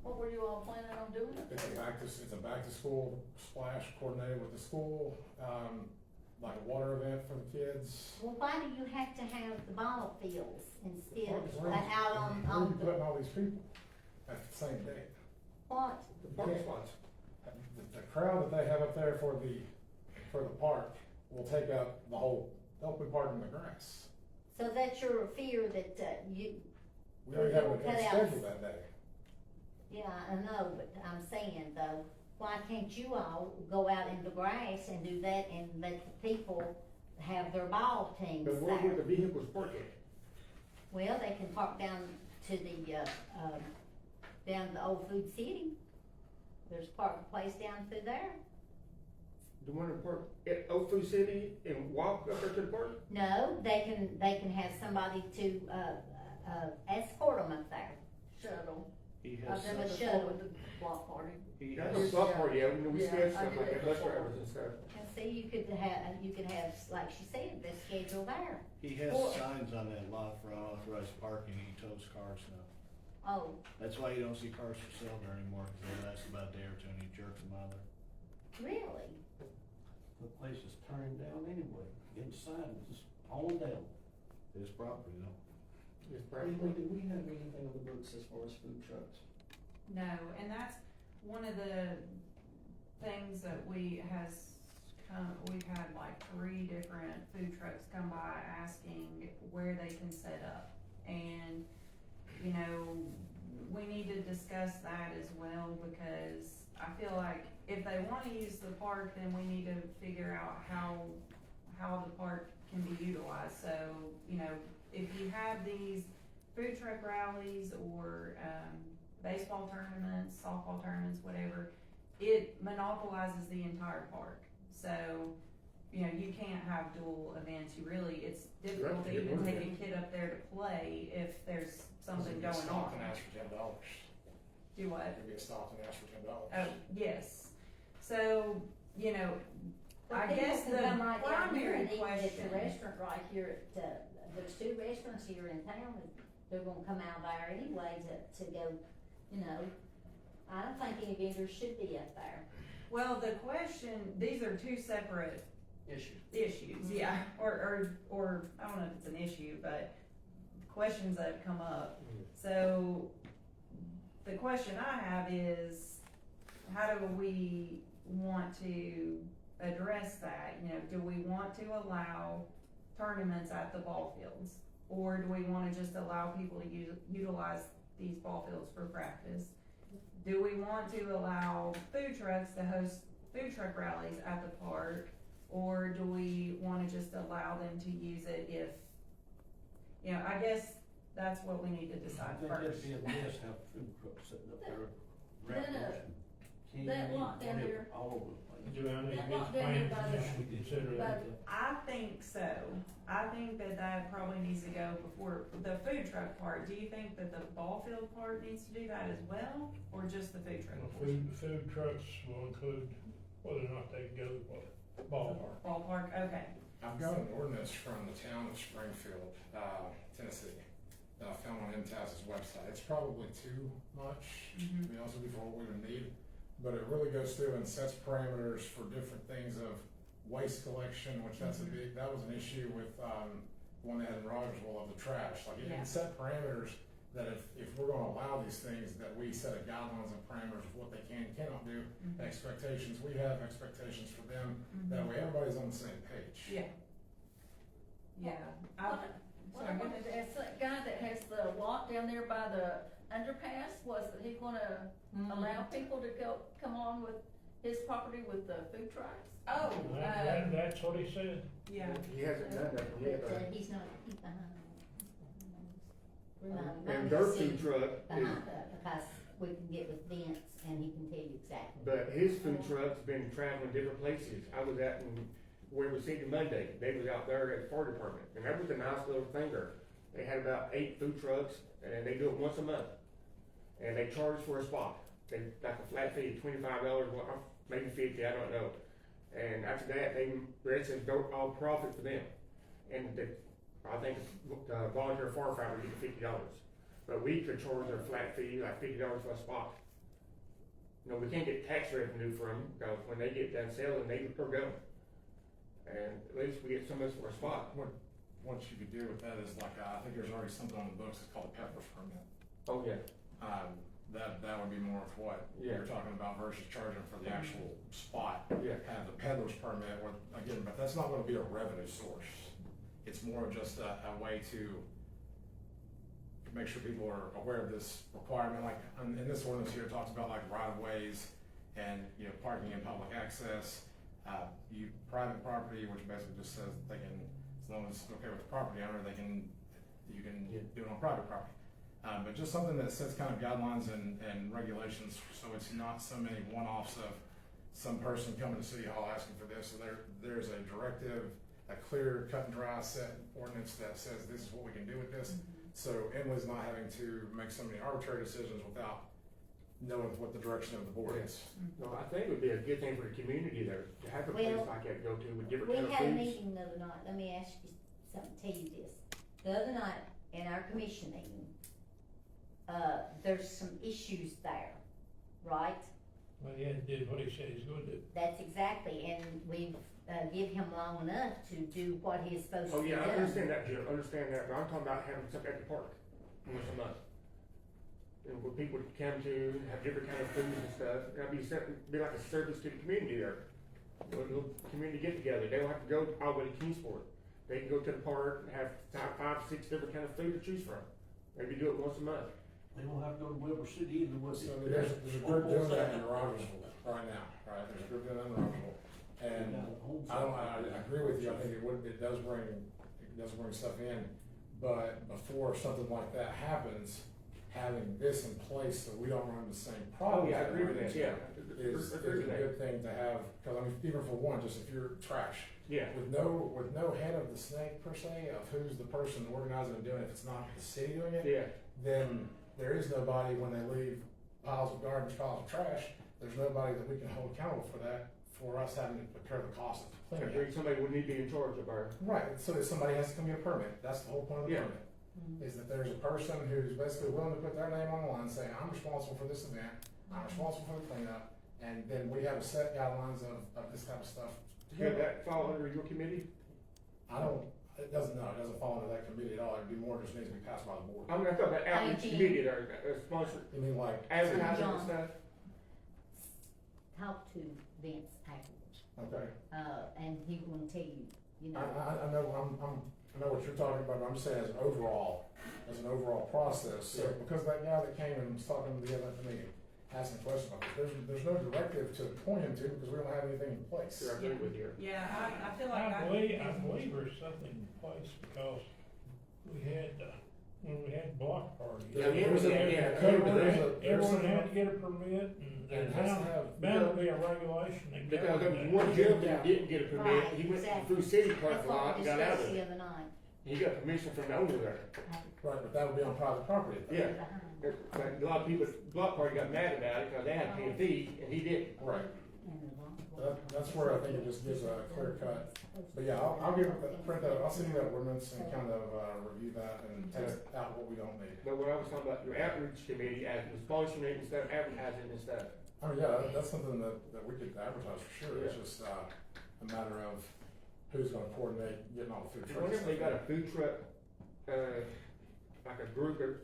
What were you all planning on doing up It's a there? back to school splash coordinated with the school, like a water event for the kids. Well, why do you have to have the ball fields instead of Where- out on Where are you the, putting all these people at the same day? what? The parking spots. The crowd that they have up there for the park will take up the whole, they'll be parking the grass. So that's your fear that, you, We already have You'll it cut out- scheduled that day. yeah, I know, but I'm saying though, why can't you all go out in the grass and do that and let the people have their ball teams But where there? would the vehicles park at? Well, they can park down to the, down to the old Food City. There's parking place down through there. The one that park at Oak Food City and walk up there to the park? No, they can have somebody to, escort them up there. Shuttle. He I've has, done it shuttle. before with the block party. he That's has, a block party, yeah, we Yeah, scheduled I stuff did like it that, bus before. drivers and stuff. And see, you could have, like she said, the schedule there. he has Or- signs on that lot for unauthorized parking, he tows cars now. Oh, That's why you don't see cars for sale there anymore, cause they last about a day or two and he jerks them out of there. really? The place is turning down anyway, inside, it's just all down. His property though. It's Anyway, practical. do we have anything on the books as far as food trucks? No, and that's one of the things that we've had like 3 different food trucks come by asking where they can set up. And, you know, we need to discuss that as well, because I feel like if they wanna use the park, then we need to figure out how the park can be utilized. So, you know, if you have these food truck rallies or, baseball tournaments, softball tournaments, whatever, it monopolizes the entire park. So, you know, you can't have dual events. It's difficult to Right, even yeah. take a kid up there to play if there's something going Stop on. and ask for $10. Do what? It'd be a stop and ask for $10. Oh, yes. So, you know, Well, I people guess can the come right down here primary and eat at question. the restaurant right here at, there's 2 restaurants here in town, and they're gonna come out there anyway to go, you know. I don't think any vendors should be up there. Well, the question, these are 2 separate issues, yeah, or I don't know if it's an issue, but questions that have come up. So, the question I have is, how do we want to address that? You know, do we want to allow tournaments at the ball fields? Or do we wanna just allow people to utilize these ball fields for practice? Do we want to allow food trucks to host food truck rallies at the park? Or do we wanna just allow them to use it if, you know, I guess that's what we need to decide I think first. that'd be a mess, have food trucks sitting up there, Then, wrappers, that lot down candy, there- all over the place. Do I need to That get lot the down planning there by the- commission to consider that? I think so. I think that probably needs to go before the food truck part. Do you think that the ball field part needs to do that as well, or just the food truck? Well, food trucks will include whether or not they go to the ballpark. Ballpark, okay. I've got an ordinance from the town of Springfield, Tennessee, that I found on MTS's website. It's probably too much, to be honest with you, for what we would need. But it really goes through and sets parameters for different things of waste collection, which that was an issue with, one they had in Rogersville of the trash. Like, it Yeah. can set parameters that if we're gonna allow these things, that we set a guidelines and parameters of what they can and cannot do, expectations, we have expectations for them, that way everybody's on the same page. Yeah. Yeah. What I wanted to ask, that guy that has the lot down there by the underpass, was that he gonna allow people to come on with his property with the food trucks? Oh, That's what he said. yeah. He hasn't done that yet, But, but. he's behind. And their food truck is, Behind, because we can get with Vince and he can tell you exactly. But his food truck's been traveling different places. I was out in, where we seen Monday, they was out there at the fire department, and that was a nice little thing there. They had about 8 food trucks, and they do it once a month. And they charge for a spot. They, like a flat fee, $25, well, maybe 50, I don't know. And after that, the rest is all profit for them. And I think volunteer firefighter get $50. But we could charge their flat fee, like $50 for a spot. You know, we can't get tax revenue from them, because when they get done selling, they are going. And at least we get some of this for a spot. What you could do with that is like, I think there's already something on the books, it's called a peddler's permit. Oh, yeah. That would be more of what you're talking about versus charging for the actual spot. Yeah. Have the peddler's permit, or, again, but that's not gonna be a revenue source. It's more of just a way to make sure people are aware of this requirement, like, in this ordinance here, it talks about like right of ways and, you know, parking and public access. Private property, which basically just says they can, as long as it's okay with the property owner, you can do it on private property. But just something that sets kind of guidelines and regulations, so it's not so many one-offs of some person coming to City Hall asking for this. So there's a directive, a clear, cut and dry set ordinance that says this is what we can do with this. So Emily's not having to make so many arbitrary decisions without knowing what the direction of the board is. No, I think it would be a good thing for the community there, to have a place Well, like that to go to with different We kind of had a foods. meeting the other night, let me ask you something, tell you this. The other night, in our commission meeting, there's some issues there, right? Well, he hadn't did what he said he's gonna do. That's exactly, and we've, give him long enough to do what he's supposed to Oh, do. yeah, I understand that, Jim, I understand that, but I'm talking about having something at the park once a month. And where people come to, have different kind of foods and stuff, that'd be like a service to the community there. A little community get together, they don't have to go all the way to Kingsport. They can go to the park and have 5, 6 different kind of food to choose from. Maybe do it once a month. They don't have to go to Weber City either, was So it? there's a group doing that in Rogersville right now, right? There's a group doing that in Rogersville. And I agree with you, I think it does bring stuff in, but before something like that happens, having this in place so we don't run the same problem. Oh, yeah, I agree with that, yeah. Is a good thing to have, cause I mean, even for one, just if you're trash. Yeah. With no head of the snake per se, of who's the person organizing and doing it, if it's not the city doing it. Yeah. Then there is nobody when they leave piles of garbage, piles of trash, there's nobody that we can hold accountable for that, for us having to incur the cost of I cleaning agree, it. somebody would need to be in charge of our. Right, so that somebody has to come get a permit, that's the whole point of the Yeah. permit. Is that there's a person who's basically willing to put their name on the line, saying, I'm responsible for this event, I'm responsible for the cleanup, and then we have a set guidelines of this type of stuff. Could that fall under your committee? It doesn't fall under that committee at all, it'd be more, just needs to be passed by the board. I'm talking about outreach IT. committee there, sponsor, You mean like, advertising and John. stuff. Talk to Vince afterwards, okay, and he will tell you, you know. I know, I know what you're talking about, but I'm saying as an overall process, so Yeah. because that guy that came and was talking to the other at the meeting, asking questions about this, there's no directive to point him to, because we don't have anything in place. Sure, I agree with you. Yeah, I feel like I believe there's something in place because we had, when we had block parties. Yeah, it was Everyone had to get a permit and And it there's has to now have- bound to be a regulation that Because there was governs one that. gentleman that didn't get a permit, Right, he went exactly. through city That's parking what lot we and got out discussed of the it. other night. He got permission from the owner there. Right, but that would be on private property. Yeah. But a lot of people, block party got mad about it because they had to pay a fee and he didn't. Right, that's where I think it just gives a clear cut. But yeah, I'll I'll send you that ordinance and kind of, review that and test out what we don't need. But when I was talking about your outreach committee, as was sponsoring it and stuff, advertising and stuff. I mean, yeah, that's something that we could advertise for sure, it's Yeah. just, a matter of who's gonna coordinate getting all the food trucks. Whenever they got a food truck, like a group of,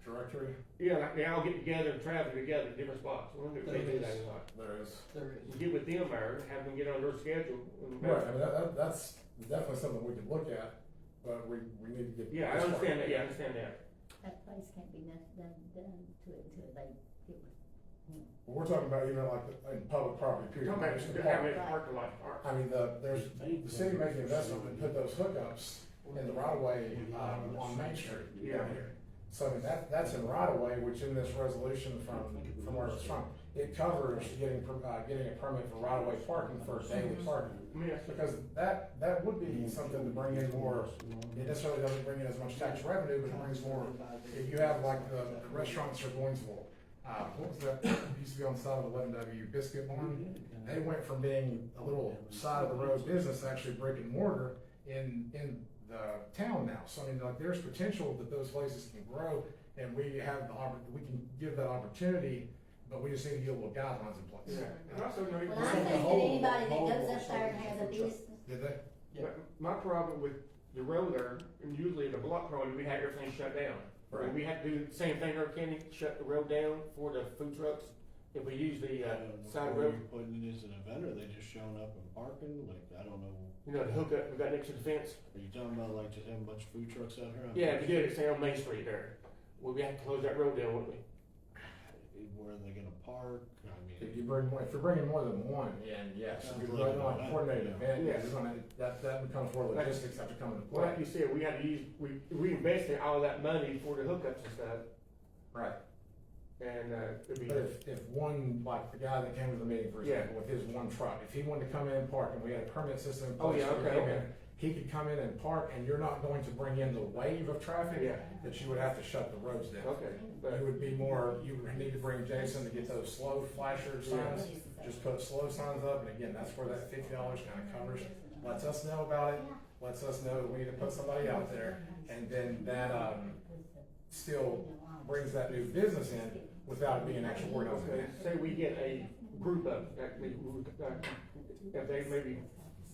Directory, yeah, like they all get together and travel together to different spots. I wonder if they do that or not. there is. You get with them there, have them get on their schedule. and- Right, I mean, that's definitely something we could look at, but we need to get. Yeah, I this part. understand that, yeah, I understand that. That place can't be done to it until they get with him. Well, we're talking about even like in public property, period. Talking about Just the having park. a parking lot. I mean, there's, the city making investment and put those hookups in the right of way, on Main Street Yeah. down here. So I mean, that's in right of way, which in this resolution from where it's from, it covers getting a permit for right of way parking for daily parking. Because that would be something to bring in more, it necessarily doesn't bring in as much tax revenue, but it brings more. If you have like the restaurants in Gainesville, what was that, used to be on the side of 11W Biscuit Barn, they went from being a little side of the road business to actually brick and mortar in the town now. So I mean, like, there's potential that those places can grow, and we can give that opportunity, but we just need to get a little guidelines in place. Yeah, and also, you know, Well, I think that anybody that goes up there and has a business, Did they? but my problem with the road there, and usually the block road, we had everything shut down. Right. We had to do the same thing in our county, shut the road down for the food trucks, if we use the, side What road. you're putting it as an event, or they just showing up and parking, like, I don't know. You know, the hookup we got next to the fence. Are you talking about like just having a bunch of food trucks out here? Yeah, we did it, say on Main Street there. Well, we had to close that road down, wouldn't we? Where are they gonna park? I mean, If you're bringing more than one in, yes, if you're running like a coordinated event, Yeah. you're gonna, that becomes where logistics have to come into Well, like play. you said, we had to use, we invested all that money for the hookups and stuff, Right. and, it'd be. But if one, like the guy that came to the meeting, for Yeah. example, with his one truck, if he wanted to come in and park and we had a permit system in Oh, place yeah, for him to okay, come in, okay. he could come in and park, and you're not going to bring in the wave of traffic Yeah. that you would have to shut the roads down. Okay, but, It would be more, you would need to bring Jason to get those slow flasher signs, just put slow signs up, and again, that's where that $50 kind of covers, lets us know about it, lets us know that we need to put somebody out there, and then that, still brings that new business in without it being actual organized okay, event. say we get a group of, that we, if they maybe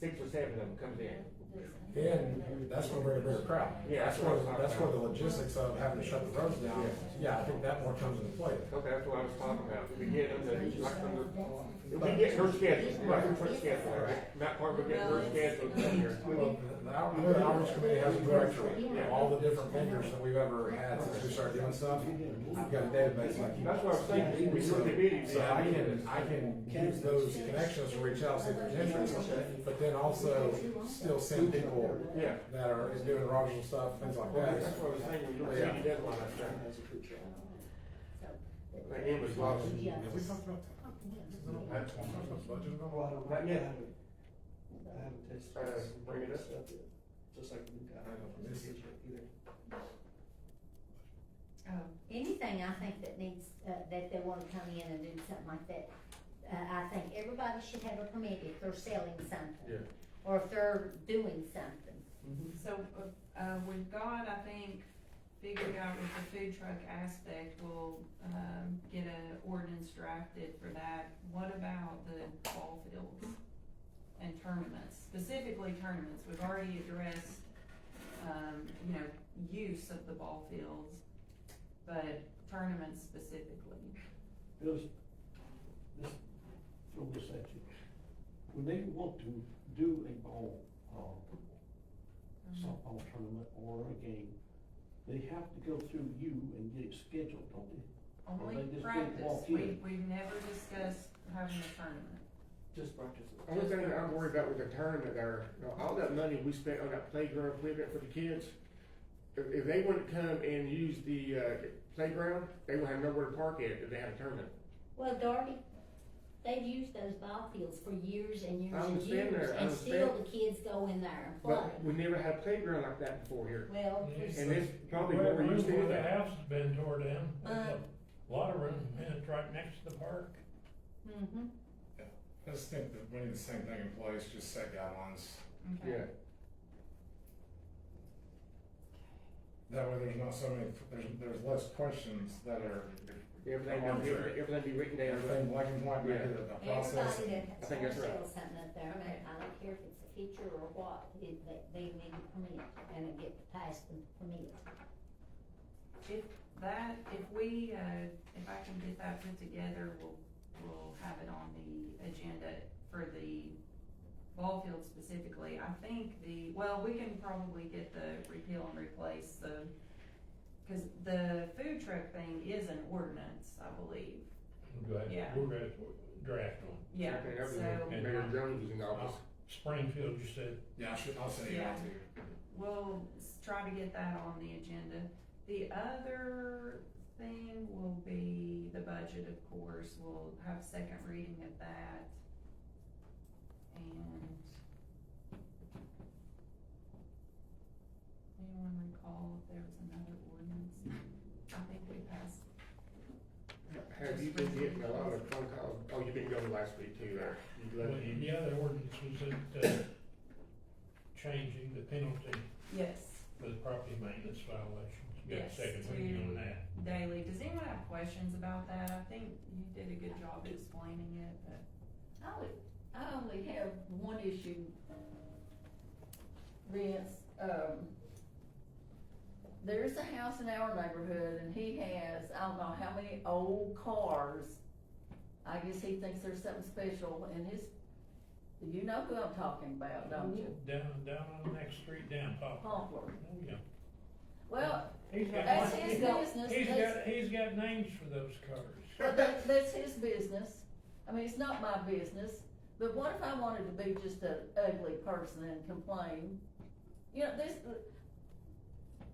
6 or 7 of them comes in. Then, that's gonna bring a bigger crowd. Yeah, That's where the logistics of having to shut the roads down, yeah, I think that more comes into play. Okay, that's what I was talking about. If we get them to, like, if we get her schedule, like her schedule, right? Not part of getting her schedule in here. Well, I know the outreach committee has a directory of all the different vendors that we've ever had since we started doing stuff. I've got a database and I keep. That's what I was thinking, we sort of did. So I can use those connections to reach out, see if there's interest, but then also still send people Yeah. that are doing Rogersville stuff, things like that. That's what I was thinking, you don't see any deadline like that. Like, it was lost. Have we talked about that? That's one of those budget at all? Well, I don't, Not yet. I haven't tested Bring it up. stuff yet, just like you got. I don't know. Either. anything I think that needs, that they wanna come in and do something like that, I think everybody should have a permit if they're selling something. Yeah. Or if they're doing something. So, we've got, I think, figured out with the food truck aspect, we'll, get a ordinance drafted for that. What about the ball fields and tournaments, specifically tournaments? We've already addressed, use of the ball fields, but tournaments specifically. Because, throw this at you, when they want to do a ball, softball tournament or a game, they have to go through you and get it scheduled, don't they? Only they just practice, walk in? we've never discussed having a tournament. Just practice. Only thing that I'm worried about with the tournament there, you know, all that money we spent on that playground equipment for the kids, if they want to come and use the, playground, they will have nowhere to park at if they have a tournament. Well, Darby, they've used those ball fields for years and years I and understand years, that, I and still understand. the kids go in there and play. But we never had a playground like that before here. Well, And it's probably Where more used to where the it. house has been tore down, there's Uh. a lot of room, and it's right next to the park. mm-hmm. I just think that we need the same thing in place, just set guidelines. Okay. Yeah. That way there's not so many, there's less questions that are, Everything be written down. everything black and white, make it a process. Everybody and- that I think that's right. sells something up there, Okay. I don't care if it's a feature or what, they need a permit and it get passed the permit. If we, if I can get that put together, we'll have it on the agenda for the ball field specifically. I think we can probably get the repeal and replace cause the food truck thing is an ordinance, I believe. Yeah. We're gonna draft one. Yeah, Okay, that was so when Mayor Jones was in office. Springfield, you said, Yeah, I'll send it out to you. we'll try to get that on the agenda. The other thing will be the budget, of course, we'll have second reading of that. And anyone recall if there was another ordinance? I think we passed. Have you been getting a lot of phone calls? Oh, you've been going last week too, there. Well, the other ordinance was changing the penalty Yes, for the property maintenance violations. You got a Yes, second reading on that. daily. Does anyone have questions about that? I think you did a good job explaining it, but. I only have one issue, Vince, there's a house in our neighborhood and he has, I don't know how many old cars. I guess he thinks there's something special in his, you know who I'm talking about, don't you? Down on the next street down, Poplar. Poplar. Oh, yeah. Well, He's got, that's his business. he's got names for those cars. Well, that's his business. I mean, it's not my business, but what if I wanted to be just an ugly person and complain? You know,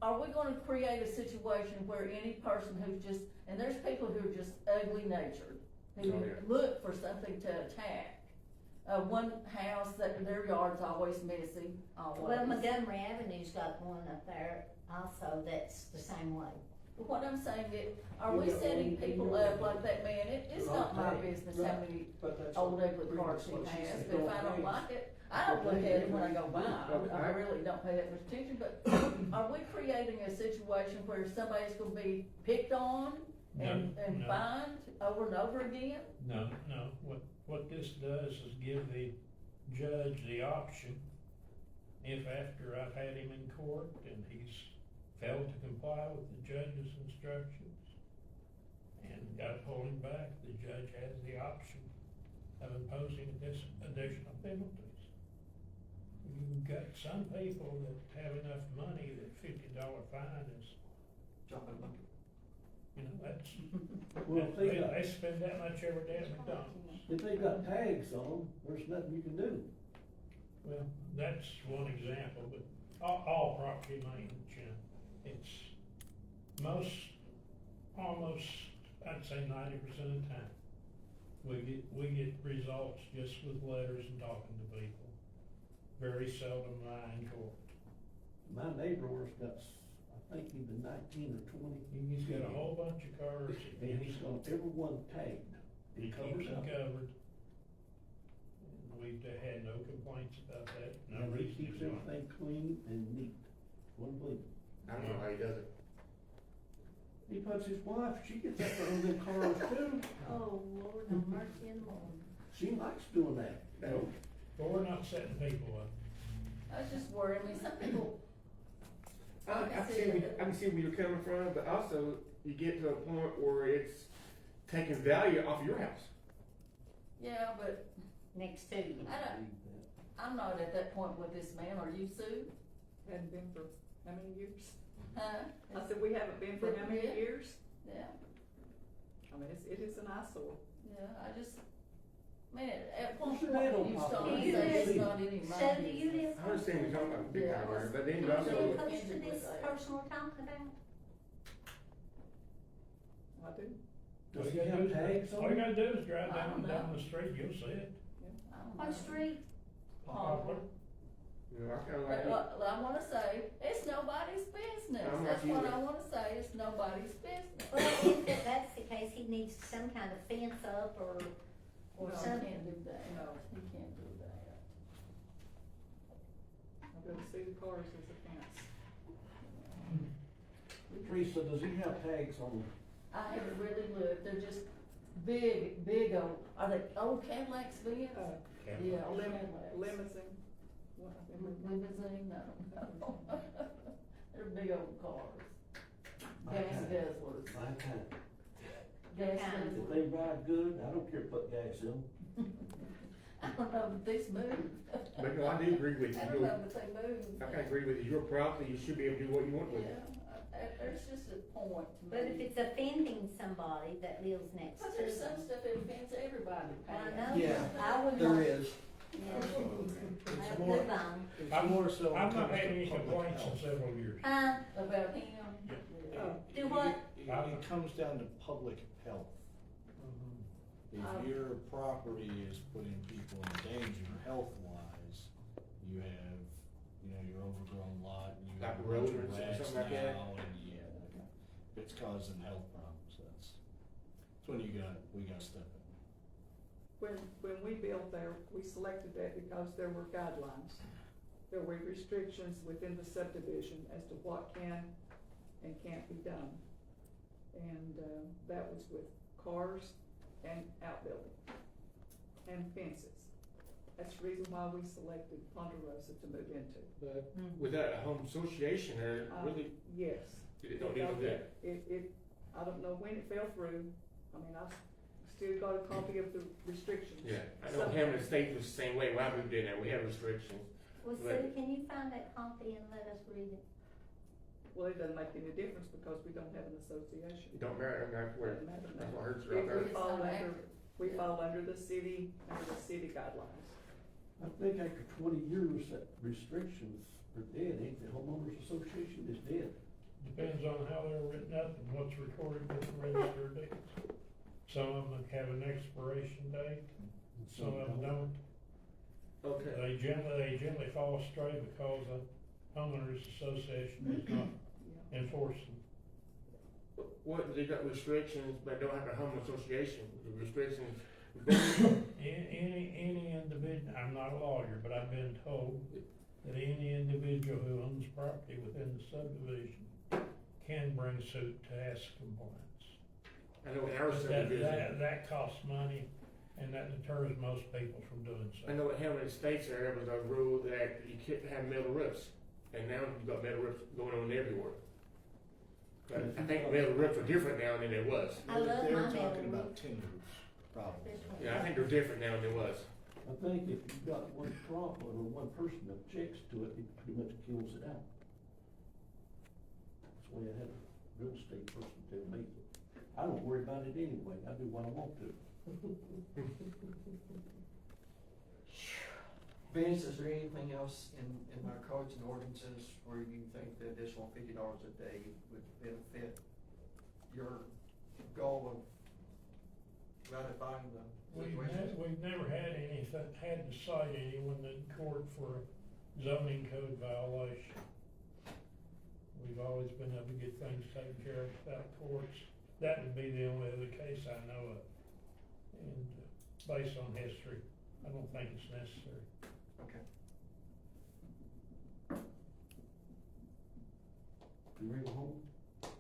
are we gonna create a situation where any person who's just, and there's people who are just ugly natured, who Oh, yeah. look for something to attack. One house, that their yard's always messy, always. Well, Montgomery Avenue's got one up there also that's the same way. What I'm saying is, are we setting people up like that man? It's not my business how many But that's old what- ugly cars he what she has, said. but if I don't like it, I don't look at it when I go by. I really don't pay that much attention, but are we creating a situation where somebody's gonna be picked on and No. fined over and over again? No, what this does is give the judge the option, if after I've had him in court and he's failed to comply with the judge's instructions and got to pull him back, the judge has the option of imposing this additional penalties. You've got some people that have enough money that $50 fine is, Jumping bucket. you know, that's, Well, if they spend that much every day at McDonald's. they got tags on them, there's nothing you can do. Well, that's one example, but all property maintenance, you know, it's almost, I'd say 90% of the time, we get results just with letters and talking to people. Very seldom lie in court. My neighbor was got, I think either 19 or 20. He's got a whole bunch of cars. And he's got everyone tagged. He Covered keeps them up. covered. And we've had no complaints about that, no And he reason keeps to do it. everything clean and neat. Unbelievable. I don't know how he does it. He puts his wife, she gets up there on them cars too. Oh, Lord, have mercy and Lord. She likes doing that. No. But we're not setting people up. I was just worried, I mean, some people, I can see where you're coming from, but also you get to a point where it's taking value off your house. yeah, but Next to you. I'm not at that point with this man, are you, Sue? Hadn't been for how many years? Huh? I said, we haven't been for how many Yeah. years? Yeah, I mean, it is an eyesore. yeah, at one Sure, point, they don't you pop start up. to say it's not any of my So do you business. live? I understand you're talking about big Yeah, time there, but then you Are also, you close to this person we're talking about? I do. Does All he you gotta have do is- tags All you on him? gotta do is drive I don't down know. the street, you'll see it. I don't What know. street? Poplar. you know, I kinda But like, I wanna say, it's nobody's business, I'm that's like what you. I wanna say, it's nobody's business. Well, if that's the case, he needs some kind of fence up or No, he something. can't do that, No. he can't do that. I go to see the cars as a fence. Teresa, does he have tags on him? I haven't really looked, they're just big old, are they old Cadillacs, Vince? Yeah, old Cadillacs. Limousine. What, Limousine, no. They're big old cars. My Gas kind. guzzlers. My kind. Gas kind. If guzzlers. they ride good, I don't care to put gas in them. I don't know, but these move. but no, I do agree with you. I don't know, but they move. I kinda agree with you. Your property, you should be able to do what you want with it. Yeah, there's just a point to me. But if it's offending somebody that lives next But to there's some them. stuff that offends everybody. I Pat. know. Yeah, I would there not- is. Yeah. It's Have more, good bone. it's more so. I've not when it had comes any to public complaints in health. several years. About him? Do what? It comes down to public health. If your property is putting people in danger health-wise, you have, your overgrown lot, and you Like have a bunch of rodents or rats something like that? now, and it's causing health problems, that's when we gotta step in. When we built there, we selected that because there were guidelines. There were restrictions within the subdivision as to what can and can't be done. And, that was with cars and outbuildings and fences. That's the reason why we selected Ponderosa to move into. But without a home association, there really, Yes. it don't need to do that. I don't know when it fell through. I mean, I've still got a copy of the restrictions. Yeah, I know Hamilton State was the same way, when I moved in there, we had restrictions. Well, Sue, can you find that copy and let us read it? Well, it doesn't make any difference because we don't have an association. It don't matter, that's where, Doesn't matter that's now. what hurts right there. We fall under the city guidelines. I think after 20 years, that restrictions are dead, ain't the homeowners association is dead. Depends on how they're written up and what's recorded with the register of deeds. Some of them have an expiration date, some of them don't. Okay, They generally fall astray because the homeowners association is not enforcing. what, they got restrictions, but don't have a home association, the restrictions, Any individual, I'm not a lawyer, but I've been told that any individual who owns property within the subdivision can bring suit to ask compliance. I know in our But subdivision, that costs money, and that deters most people from doing so. I know at Hamilton Estates there was a rule that you couldn't have metal roofs, and now you've got metal roofs going on everywhere. But I think metal roofs are different now than it was. I love They were my metal talking about roof. tin roofs, probably. Yeah, I think they're different now than it was. I think if you've got one problem or one person that objects to it, it pretty much kills it out. That's the way I had a real estate person tell me. I don't worry about it anyway, I do what I want to. Vince, is there anything else in our codes and ordinances where you think the additional $50 a day would benefit your goal of ratifying the situation? We've never had had to cite anyone in court for zoning code violation. We've always been able to get things taken care of without courts. That would be the only other case I know of. And based on history, I don't think it's necessary. Okay. You ready to home? Does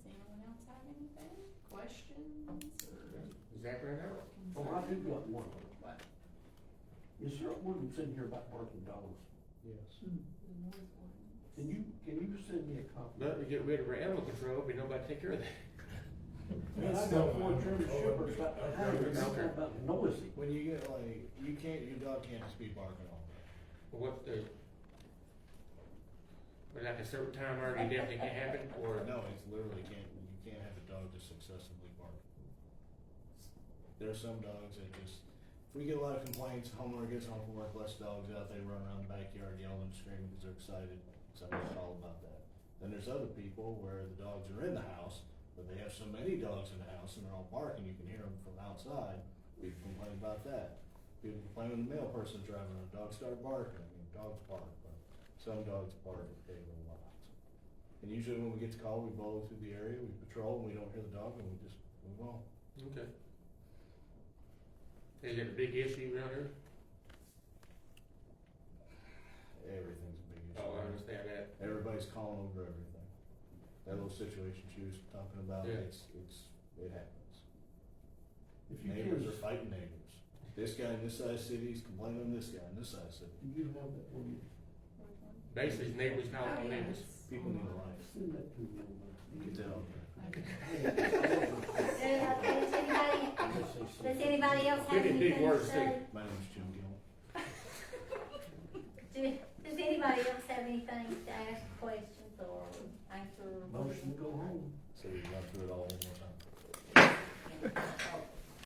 anyone else have anything? Questions or? Exactly right. Oh, I do got one. What? Is there an ordinance in here about barking dogs? Yes. Can you send me a copy? But we get rid of our animal control, but nobody take care of that. Man, I Still got four not. German shepherds about to have it, it's Okay. about noisy. When you get your dog can't just be barking all day. But what's the, but like a certain time or it definitely can't happen, or? No, it's literally you can't have a dog just excessively barking. There are some dogs that just, if we get a lot of complaints, homeowner gets home from work, lets dogs out, they run around the backyard yelling and screaming because they're excited. Somebody's all about that. Then there's other people where the dogs are in the house, but they have so many dogs in the house and they're all barking, you can hear them from outside. People complain about that. People complain when the mail person's driving around, dogs start barking, dogs bark, but some dogs bark a lot. And usually when we get the call, we blow through the area, we patrol, and we don't hear the dog, and we just move on. Okay. Is it a big issue around here? Everything's a big issue. Oh, I understand that. Everybody's calling over everything. That little situation she was talking about, Yeah. it happens. If you Neighbors can, are fighting neighbors. This guy in this side of the city is complaining on this guy in this side of the city. do you have that for me? Basically, neighbors calling on neighbors. People need a life. Send that to me. Get that on there. Does anybody else have Big anything to words, say? My name's Jim Gill. Does anybody else have anything to ask questions or answer? Motion to go home. So we run through it all one more time.